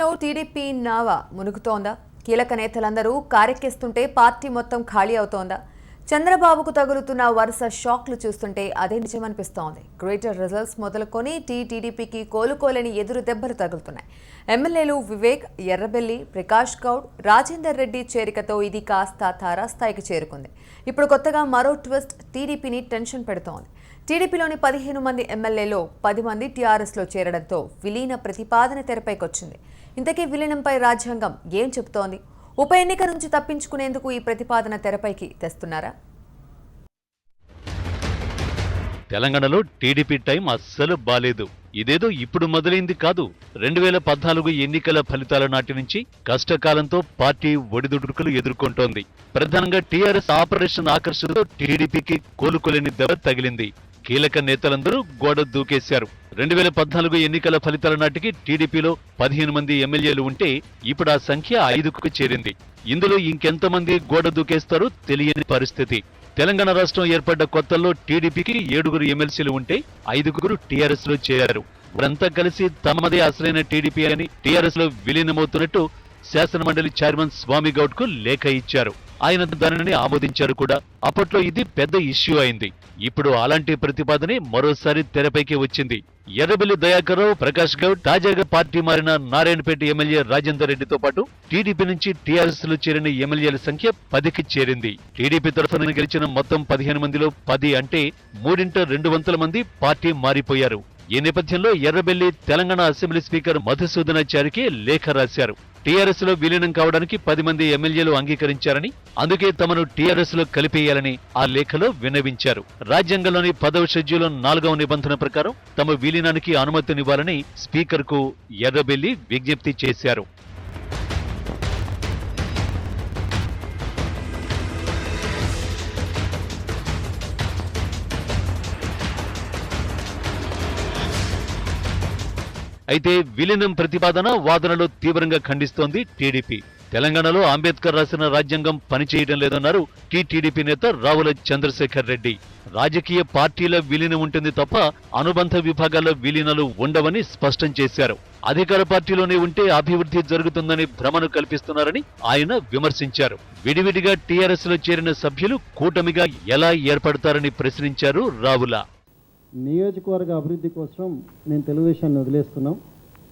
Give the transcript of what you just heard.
రాష్ట్రంలో టీడీపీ నావ మునుగుతోందా? కీలక నేతలందరూ కారెక్కిస్తుంటే పార్టీ మొత్తం ఖాళీ అవుతోందా? చంద్రబాబుకు తగులుతున్న వరుస షాక్లు చూస్తుంటే అదే నిజమనిపిస్తోంది. గ్రేటర్ రిజల్ట్స్ మొదలుకొని టీడీపీకి కోలుకోలేని ఎదురు దెబ్బలు తగులుతున్నాయి. ఎమ్మెల్యేలు వివేక్, ఎర్రబెల్లి, ప్రకాష్ గౌడ్, రాజేందర్ రెడ్డి చేరికతో ఇది కాస్త తారాస్థాయికి చేరుకుంది. ఇప్పుడు కొత్తగా మరో ట్విస్ట్ టీడీపీని టెన్షన్ పెడుతోంది. టీడీపీలోని 15 మంది ఎమ్మెల్యేలో 10 మంది టీఆర్ఎస్లో చేరడంతో విలీన ప్రతిపాదన తెరపైకొచ్చింది. ఇంతకీ విలీనంపై రాజ్యాంగం ఏం చెబుతోంది? ఉప ఎన్నిక నుంచి తప్పించుకునేందుకు ఈ ప్రతిపాదన తెరపైకి తెస్తున్నారా? తెలంగాణలో టీడీపీ టైం అస్సలు బాలేదు. ఇదేదో ఇప్పుడు మొదలైంది కాదు. 2014 ఎన్నికల ఫలితాల నాటి నుంచి కష్టకాలంతో పార్టీ ఒడిదుడుకులు ఎదుర్కొంటోంది. ప్రధానంగా టీఆర్ఎస్ ఆపరేషన్ ఆకర్షణతో టీడీపీకి కోలుకోలేని దెబ్బ తగిలింది. కీలక నేతలందరూ గోడ దూకేశారు. 2014 ఎన్నికల ఫలితాల నాటికి టీడీపీలో 15 మంది ఎమ్మెల్యేలు ఉంటే ఇప్పుడు ఆ సంఖ్య 5కు చేరింది. ఇందులో ఇంకెంతమంది గోడ దూకేస్తారో తెలియని పరిస్థితి. తెలంగాణ రాష్ట్రం ఏర్పడ్డ కొత్తల్లో టీడీపీకి 7 ఎమ్మెల్సీలు ఉంటే 5 టీఆర్ఎస్ లో చేరారు. వారంతా కలిసి తమదే అసలైన టీడీపీ అని టీఆర్ఎస్ లో విలీనమవుతున్నట్టు శాసనమండలి చైర్మన్ స్వామి గౌడ్ కు లేఖ ఇచ్చారు. ఆయన దానిని ఆమోదించారు కూడా. అప్పట్లో ఇది పెద్ద ఇష్యూ అయింది. ఇప్పుడు అలాంటి ప్రతిపాదనే మరోసారి తెరపైకి వచ్చింది. ఎర్రబెల్లి దయాకర్ రావు, ప్రకాష్ గౌడ్, తాజాగా పార్టీ మారిన నారాయణపేట ఎమ్మెల్యే రాజేందర్ రెడ్డితో పాటు టీడీపీ నుంచి టీఆర్ఎస్ లో చేరిన ఎమ్మెల్యేల సంఖ్య 10కి చేరింది. టీడీపీ తరఫున గెలిచిన మొత్తం 15 మందిలో 10 అంటే 3/2 మంది పార్టీ మారిపోయారు. ఈ నేపథ్యంలో ఎర్రబెల్లి తెలంగాణ అసెంబ్లీ స్పీకర్ మధుసూదనాచారికి లేఖ రాశారు. టీఆర్ఎస్ లో విలీనం కావడానికి 10 మంది ఎమ్మెల్యేలు అంగీకరించారని, అందుకే తమను టీఆర్ఎస్ లో కలిపేయాలని ఆ లేఖలో విన్నవించారు. రాజ్యాంగంలోని 10వ షెడ్యూల్ 4వ నిబంధన ప్రకారం తమ విలీనానికి అనుమతినివ్వాలని స్పీకర్ కు ఎర్రబెల్లి విజ్ఞప్తి చేశారు. అయితే విలీనం ప్రతిపాదన వాదనలో తీవ్రంగా ఖండిస్తోంది టీడీపీ. తెలంగాణలో అంబేద్కర్ రాసిన రాజ్యాంగం పనిచేయడం లేదన్నారు టీడీపీ నేత రావుల చంద్రశేఖర్ రెడ్డి. రాజకీయ పార్టీల విలీనం ఉంటుంది తప్ప అనుబంధ విభాగాల విలీనాలు ఉండవని స్పష్టం చేశారు. అధికార పార్టీలోనే ఉంటే అభివృద్ధి జరుగుతుందని భ్రమను కల్పిస్తున్నారని ఆయన విమర్శించారు. విడివిడిగా టీఆర్ఎస్ లో చేరిన సభ్యులు కూటమిగా ఎలా ఏర్పడతారని ప్రశ్నించారు రావుల. నియోజకవర్గ అభివృద్ధి కోసం నేను తెలుగుదేశాన్ని వదిలేస్తున్నాం.